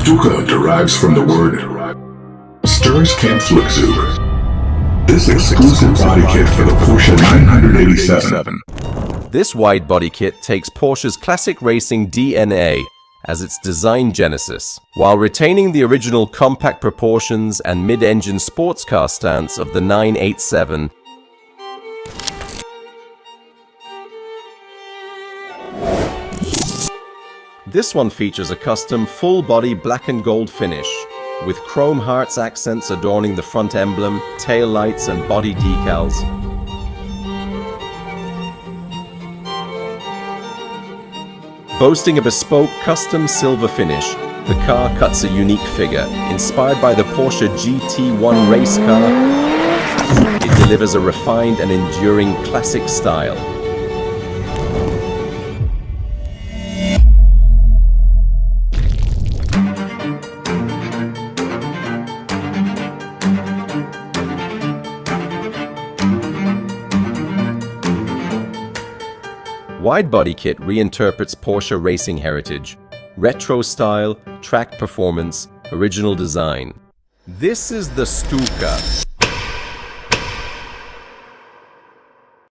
Stuka derives from the word Sturmkampfflugzeug. This exclusive body kit for the Porsche 987. This wide-body kit takes Porsche's classic racing DNA as its design genesis, while retaining the original compact proportions and mid-engine sports car stance of the 987. This one features a custom full-body black and gold finish, with chrome hearts accents adorning the front emblem, tail lights and body decals. Boasting a bespoke custom silver finish, the car cuts a unique figure. Inspired by the Porsche GT1 race car, it delivers a refined and enduring classic style. Widebody Kit reinterprets Porsche racing heritage, retro style, track performance, original design. This is the Stuka,